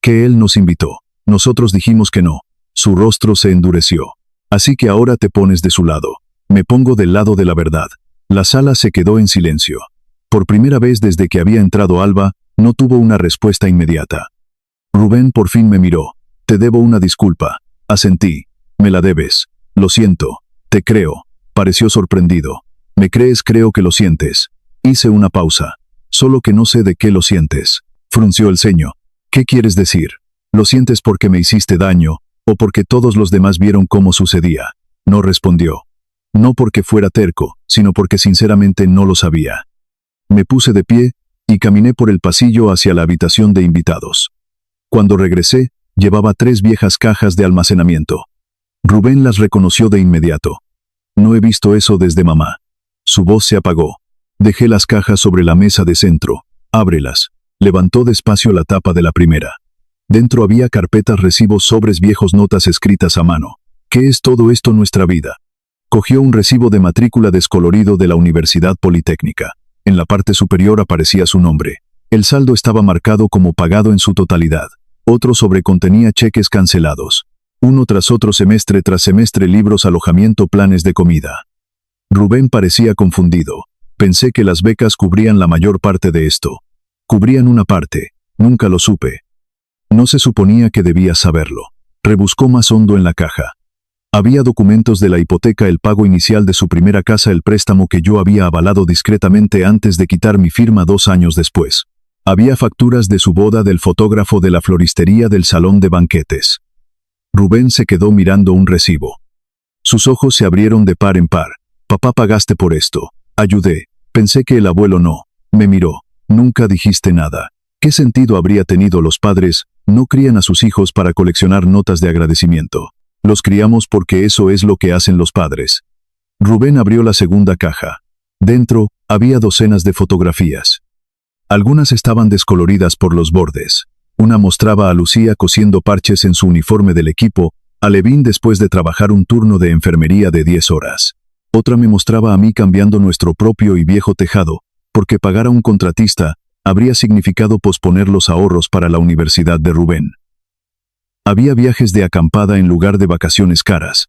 Speaker 1: Que él nos invitó. Nosotros dijimos que no. Su rostro se endureció. Así que ahora te pones de su lado. Me pongo del lado de la verdad. La sala se quedó en silencio. Por primera vez desde que había entrado Alba, no tuvo una respuesta inmediata. Rubén por fin me miró. Te debo una disculpa. Asentí. Me la debes. Lo siento. Te creo. Pareció sorprendido. ¿Me crees? Creo que lo sientes. Hice una pausa. Solo que no sé de qué lo sientes. Frunció el ceño. ¿Qué quieres decir? ¿Lo sientes porque me hiciste daño, o porque todos los demás vieron cómo sucedía? No respondió. No porque fuera terco, sino porque sinceramente no lo sabía. Me puse de pie y caminé por el pasillo hacia la habitación de invitados. Cuando regresé, llevaba 3 viejas cajas de almacenamiento. Rubén las reconoció de inmediato. No he visto eso desde mamá. Su voz se apagó. Dejé las cajas sobre la mesa de centro. Ábrelas. Levantó despacio la tapa de la primera. Dentro había carpetas, recibos, sobres, viejos, notas escritas a mano. ¿Qué es todo esto nuestra vida? Cogió un recibo de matrícula descolorido de la Universidad Politécnica. En la parte superior aparecía su nombre. El saldo estaba marcado como pagado en su totalidad. Otro sobre contenía cheques cancelados. Uno tras otro, semestre tras semestre, libros, alojamiento, planes de comida. Rubén parecía confundido. Pensé que las becas cubrían la mayor parte de esto. Cubrían una parte. Nunca lo supe. No se suponía que debía saberlo. Rebuscó más hondo en la caja. Había documentos de la hipoteca, el pago inicial de su primera casa, el préstamo que yo había avalado discretamente antes de quitar mi firma 2 años después. Había facturas de su boda, del fotógrafo, de la floristería, del salón de banquetes. Rubén se quedó mirando un recibo. Sus ojos se abrieron de par en par. Papá, pagaste por esto. Ayudé. Pensé que el abuelo no. Me miró. Nunca dijiste nada. ¿Qué sentido habría tenido? Los padres no crían a sus hijos para coleccionar notas de agradecimiento. Los criamos porque eso es lo que hacen los padres. Rubén abrió la segunda caja. Dentro había docenas de fotografías. Algunas estaban descoloridas por los bordes. Una mostraba a Lucía cosiendo parches en su uniforme del equipo, a Levin después de trabajar un turno de enfermería de 10 horas. Otra me mostraba a mí cambiando nuestro propio y viejo tejado, porque pagar a un contratista habría significado posponer los ahorros para la universidad de Rubén. Había viajes de acampada en lugar de vacaciones caras.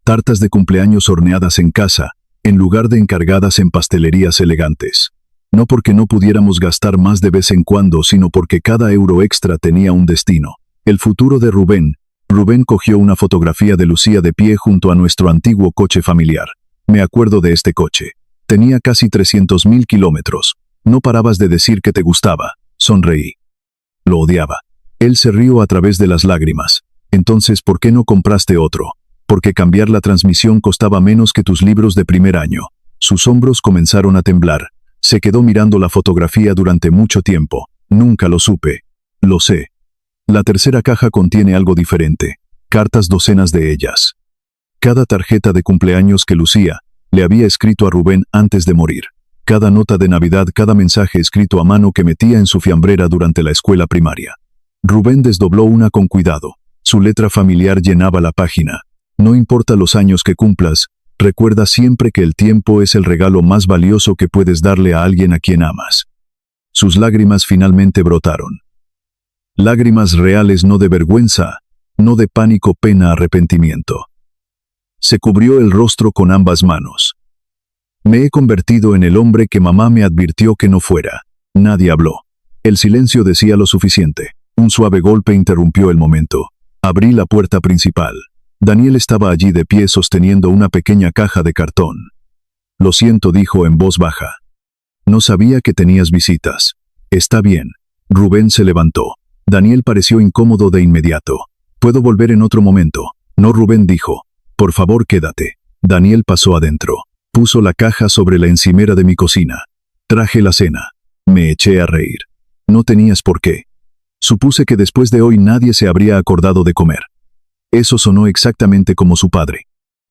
Speaker 1: Tartas de cumpleaños horneadas en casa, en lugar de encargadas en pastelerías elegantes. No porque no pudiéramos gastar más de vez en cuando, sino porque cada euro extra tenía un destino. El futuro de Rubén. Rubén cogió una fotografía de Lucía de pie junto a nuestro antiguo coche familiar. Me acuerdo de este coche. Tenía casi 300.000 kilómetros. No parabas de decir que te gustaba. Sonreí. Lo odiaba. Él se rió a través de las lágrimas. Entonces, ¿por qué no compraste otro? Porque cambiar la transmisión costaba menos que tus libros de primer año. Sus hombros comenzaron a temblar. Se quedó mirando la fotografía durante mucho tiempo. Nunca lo supe. Lo sé. La tercera caja contiene algo diferente. Cartas, docenas de ellas. Cada tarjeta de cumpleaños que Lucía le había escrito a Rubén antes de morir. Cada nota de Navidad, cada mensaje escrito a mano que metía en su fiambrera durante la escuela primaria. Rubén desdobló una con cuidado. Su letra familiar llenaba la página. No importa los años que cumplas, recuerda siempre que el tiempo es el regalo más valioso que puedes darle a alguien a quien amas. Sus lágrimas finalmente brotaron. Lágrimas reales, no de vergüenza, no de pánico, pena, arrepentimiento. Se cubrió el rostro con ambas manos. Me he convertido en el hombre que mamá me advirtió que no fuera. Nadie habló. El silencio decía lo suficiente. Un suave golpe interrumpió el momento. Abrí la puerta principal. Daniel estaba allí de pie sosteniendo una pequeña caja de cartón. Lo siento, dijo en voz baja. No sabía que tenías visitas. Está bien. Rubén se levantó. Daniel pareció incómodo de inmediato. Puedo volver en otro momento. No, Rubén dijo. Por favor, quédate. Daniel pasó adentro. Puso la caja sobre la encimera de mi cocina. Traje la cena. Me eché a reír. No tenías por qué. Supuse que después de hoy nadie se habría acordado de comer. Eso sonó exactamente como su padre.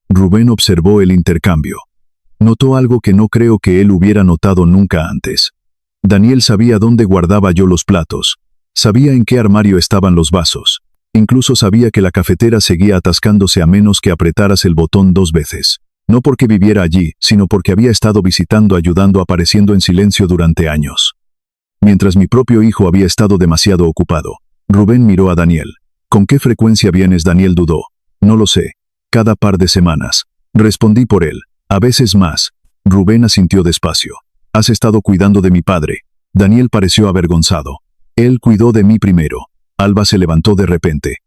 Speaker 1: Rubén observó el intercambio. Notó algo que no creo que él hubiera notado nunca antes. Daniel sabía dónde guardaba yo los platos. Sabía en qué armario estaban los vasos. Incluso sabía que la cafetera seguía atascándose a menos que apretaras el botón 2 veces. No porque viviera allí, sino porque había estado visitando, ayudando, apareciendo en silencio durante años. Mientras mi propio hijo había estado demasiado ocupado. Rubén miró a Daniel. ¿Con qué frecuencia vienes? Daniel dudó. No lo sé. Cada par de semanas. Respondí por él. A veces más. Rubén asintió despacio. Has estado cuidando de mi padre. Daniel pareció avergonzado. Él cuidó de mí primero. Alba se levantó de repente.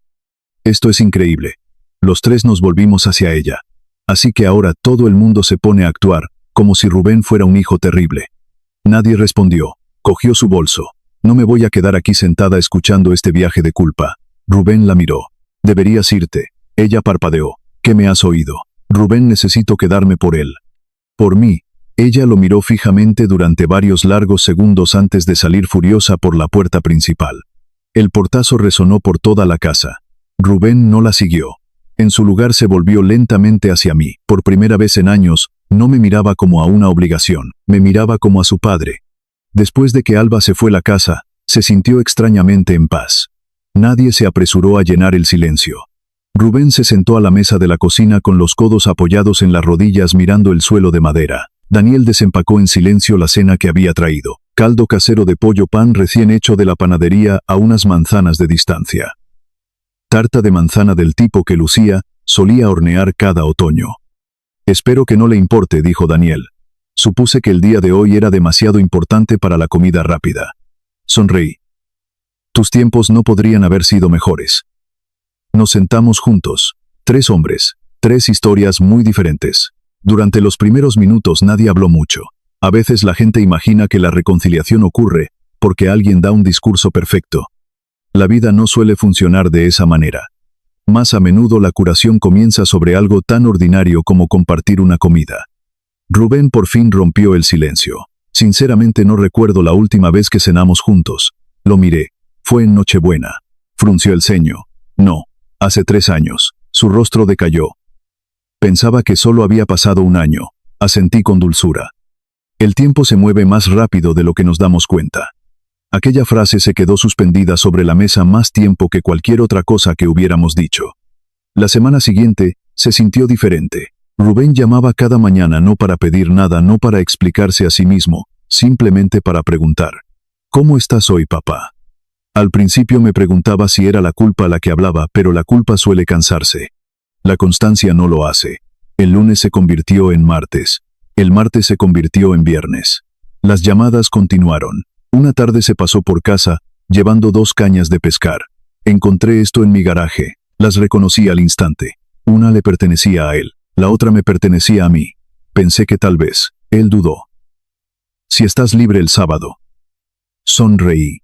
Speaker 1: Esto es increíble. Los tres nos volvimos hacia ella. Así que ahora todo el mundo se pone a actuar, como si Rubén fuera un hijo terrible. Nadie respondió. Cogió su bolso. No me voy a quedar aquí sentada escuchando este viaje de culpa. Rubén la miró. Deberías irte. Ella parpadeó. ¿Qué me has oído? Rubén, necesito quedarme por él. Por mí. Ella lo miró fijamente durante varios largos segundos antes de salir furiosa por la puerta principal. El portazo resonó por toda la casa. Rubén no la siguió. En su lugar se volvió lentamente hacia mí. Por primera vez en años, no me miraba como a una obligación, me miraba como a su padre. Después de que Alba se fue a la casa, se sintió extrañamente en paz. Nadie se apresuró a llenar el silencio. Rubén se sentó a la mesa de la cocina con los codos apoyados en las rodillas mirando el suelo de madera. Daniel desempacó en silencio la cena que había traído. Caldo casero de pollo, pan recién hecho de la panadería a unas manzanas de distancia. Tarta de manzana del tipo que Lucía solía hornear cada otoño. Espero que no le importe, dijo Daniel. Supuse que el día de hoy era demasiado importante para la comida rápida. Sonreí. Tus tiempos no podrían haber sido mejores. Nos sentamos juntos. 3 hombres, 3 historias muy diferentes. Durante los primeros minutos nadie habló mucho. A veces la gente imagina que la reconciliación ocurre porque alguien da un discurso perfecto. La vida no suele funcionar de esa manera. Más a menudo la curación comienza sobre algo tan ordinario como compartir una comida. Rubén por fin rompió el silencio. Sinceramente no recuerdo la última vez que cenamos juntos. Lo miré. Fue en Nochebuena. Frunció el ceño. No. Hace 3 años. Su rostro decayó. Pensaba que solo había pasado un año. Asentí con dulzura. El tiempo se mueve más rápido de lo que nos damos cuenta. Aquella frase se quedó suspendida sobre la mesa más tiempo que cualquier otra cosa que hubiéramos dicho. La semana siguiente, se sintió diferente. Rubén llamaba cada mañana no para pedir nada, no para explicarse a sí mismo, simplemente para preguntar. ¿Cómo estás hoy, papá? Al principio me preguntaba si era la culpa la que hablaba, pero la culpa suele cansarse. La constancia no lo hace. El lunes se convirtió en martes. El martes se convirtió en viernes. Las llamadas continuaron. Una tarde se pasó por casa, llevando 2 cañas de pescar. Encontré esto en mi garaje. Las reconocí al instante. Una le pertenecía a él, la otra me pertenecía a mí. Pensé que tal vez. Él dudó. Si estás libre el sábado. Sonreí.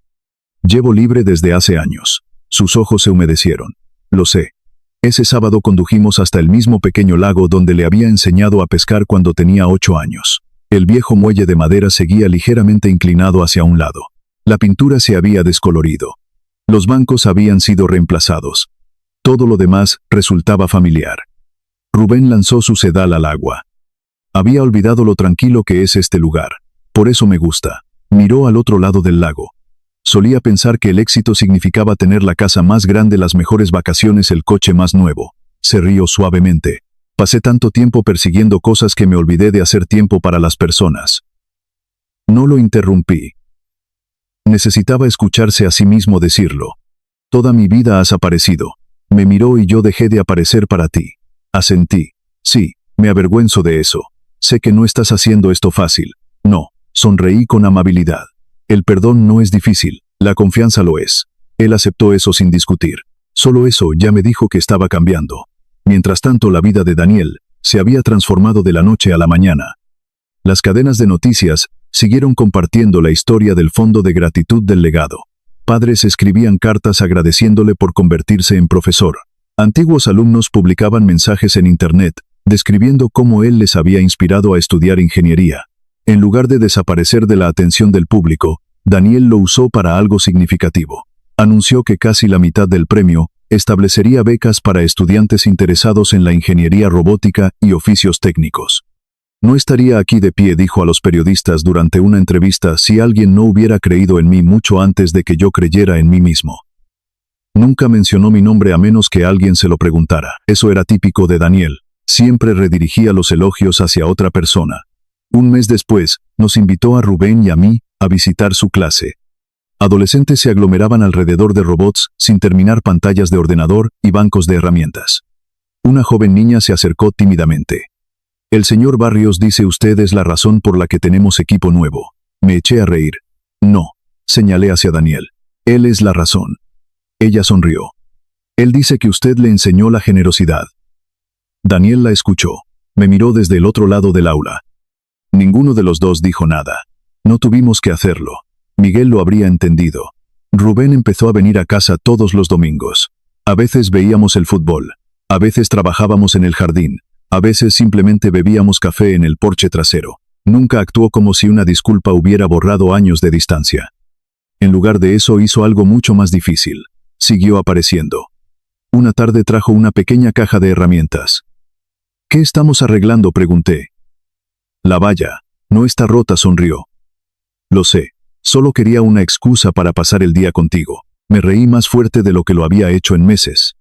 Speaker 1: Llevo libre desde hace años. Sus ojos se humedecieron. Lo sé. Ese sábado condujimos hasta el mismo pequeño lago donde le había enseñado a pescar cuando tenía 8 años. El viejo muelle de madera seguía ligeramente inclinado hacia un lado. La pintura se había descolorido. Los bancos habían sido reemplazados. Todo lo demás resultaba familiar. Rubén lanzó su sedal al agua. Había olvidado lo tranquilo que es este lugar. Por eso me gusta. Miró al otro lado del lago. Solía pensar que el éxito significaba tener la casa más grande, las mejores vacaciones, el coche más nuevo. Se rió suavemente. Pasé tanto tiempo persiguiendo cosas que me olvidé de hacer tiempo para las personas. No lo interrumpí. Necesitaba escucharse a sí mismo decirlo. Toda mi vida has aparecido. Me miró y yo dejé de aparecer para ti. Asentí. Sí, me avergüenzo de eso. Sé que no estás haciendo esto fácil. No, sonreí con amabilidad. El perdón no es difícil, la confianza lo es. Él aceptó eso sin discutir. Solo eso ya me dijo que estaba cambiando. Mientras tanto, la vida de Daniel se había transformado de la noche a la mañana. Las cadenas de noticias siguieron compartiendo la historia del fondo de gratitud del legado. Padres escribían cartas agradeciéndole por convertirse en profesor. Antiguos alumnos publicaban mensajes en Internet, describiendo cómo él les había inspirado a estudiar ingeniería. En lugar de desaparecer de la atención del público, Daniel lo usó para algo significativo. Anunció que casi la mitad del premio establecería becas para estudiantes interesados en la ingeniería robótica y oficios técnicos. No estaría aquí de pie, dijo a los periodistas durante una entrevista, si alguien no hubiera creído en mí mucho antes de que yo creyera en mí mismo. Nunca mencionó mi nombre a menos que alguien se lo preguntara. Eso era típico de Daniel. Siempre redirigía los elogios hacia otra persona. Un mes después, nos invitó a Rubén y a mí a visitar su clase. Adolescentes se aglomeraban alrededor de robots, sin terminar pantallas de ordenador y bancos de herramientas. Una joven niña se acercó tímidamente. El señor Barrios dice usted es la razón por la que tenemos equipo nuevo. Me eché a reír. No, señalé hacia Daniel. Él es la razón. Ella sonrió. Él dice que usted le enseñó la generosidad. Daniel la escuchó. Me miró desde el otro lado del aula. Ninguno de los dos dijo nada. No tuvimos que hacerlo. Miguel lo habría entendido. Rubén empezó a venir a casa todos los domingos. A veces veíamos el fútbol. A veces trabajábamos en el jardín. A veces simplemente bebíamos café en el porche trasero. Nunca actuó como si una disculpa hubiera borrado años de distancia. En lugar de eso hizo algo mucho más difícil. Siguió apareciendo. Una tarde trajo una pequeña caja de herramientas. ¿Qué estamos arreglando?, pregunté. La valla. No está rota, sonrió. Lo sé. Solo quería una excusa para pasar el día contigo. Me reí más fuerte de lo que lo había hecho en meses.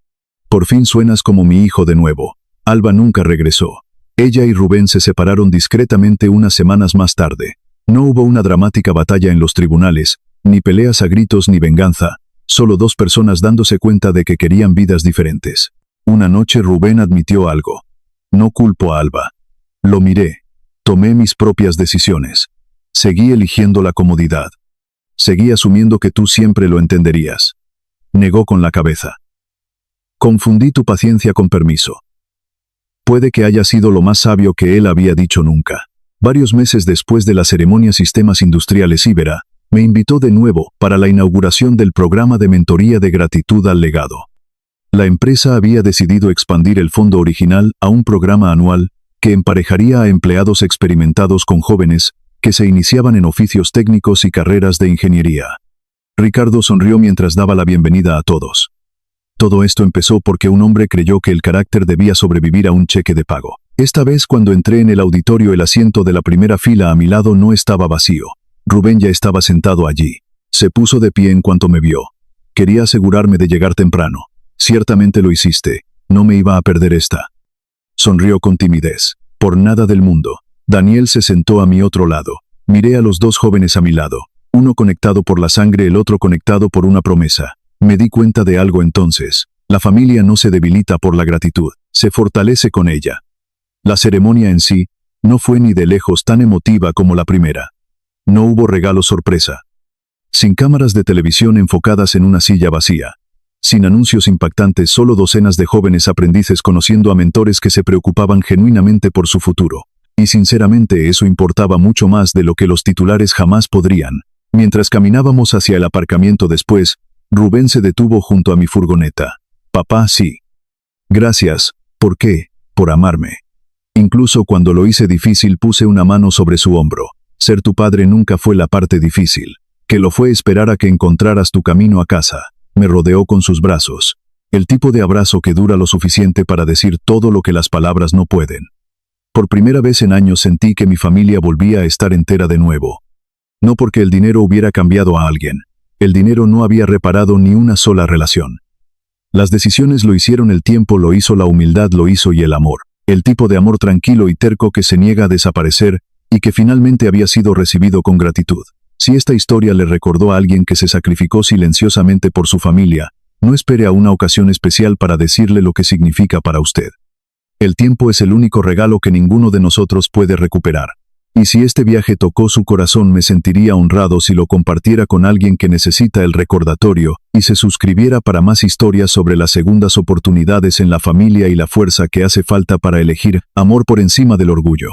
Speaker 1: Por fin suenas como mi hijo de nuevo. Alba nunca regresó. Ella y Rubén se separaron discretamente unas semanas más tarde. No hubo una dramática batalla en los tribunales, ni peleas a gritos ni venganza, solo dos personas dándose cuenta de que querían vidas diferentes. Una noche Rubén admitió algo. No culpo a Alba. Lo miré. Tomé mis propias decisiones. Seguí eligiendo la comodidad. Seguí asumiendo que tú siempre lo entenderías. Negó con la cabeza. Confundí tu paciencia con permiso. Puede que haya sido lo más sabio que él había dicho nunca. Varios meses después de la ceremonia Sistemas Industriales Ibera, me invitó de nuevo para la inauguración del programa de mentoría de gratitud al legado. La empresa había decidido expandir el fondo original a un programa anual que emparejaría a empleados experimentados con jóvenes que se iniciaban en oficios técnicos y carreras de ingeniería. Ricardo sonrió mientras daba la bienvenida a todos. Todo esto empezó porque un hombre creyó que el carácter debía sobrevivir a un cheque de pago. Esta vez cuando entré en el auditorio el asiento de la primera fila a mi lado no estaba vacío. Rubén ya estaba sentado allí. Se puso de pie en cuanto me vio. Quería asegurarme de llegar temprano. Ciertamente lo hiciste. No me iba a perder esta. Sonrió con timidez. Por nada del mundo. Daniel se sentó a mi otro lado. Miré a los dos jóvenes a mi lado. Uno conectado por la sangre, el otro conectado por una promesa. Me di cuenta de algo entonces. La familia no se debilita por la gratitud. Se fortalece con ella. La ceremonia en sí no fue ni de lejos tan emotiva como la primera. No hubo regalo sorpresa. Sin cámaras de televisión enfocadas en una silla vacía. Sin anuncios impactantes, solo docenas de jóvenes aprendices conociendo a mentores que se preocupaban genuinamente por su futuro. Y sinceramente eso importaba mucho más de lo que los titulares jamás podrían. Mientras caminábamos hacia el aparcamiento después, Rubén se detuvo junto a mi furgoneta. Papá, sí. Gracias. ¿Por qué? Por amarme. Incluso cuando lo hice difícil puse una mano sobre su hombro. Ser tu padre nunca fue la parte difícil. Que lo fue esperar a que encontraras tu camino a casa. Me rodeó con sus brazos. El tipo de abrazo que dura lo suficiente para decir todo lo que las palabras no pueden. Por primera vez en años sentí que mi familia volvía a estar entera de nuevo. No porque el dinero hubiera cambiado a alguien. El dinero no había reparado ni una sola relación. Las decisiones lo hicieron, el tiempo lo hizo, la humildad lo hizo y el amor. El tipo de amor tranquilo y terco que se niega a desaparecer y que finalmente había sido recibido con gratitud. Si esta historia le recordó a alguien que se sacrificó silenciosamente por su familia, no espere a una ocasión especial para decirle lo que significa para usted. El tiempo es el único regalo que ninguno de nosotros puede recuperar. Y si este viaje tocó su corazón, me sentiría honrado si lo compartiera con alguien que necesita el recordatorio y se suscribiera para más historias sobre las segundas oportunidades en la familia y la fuerza que hace falta para elegir amor por encima del orgullo.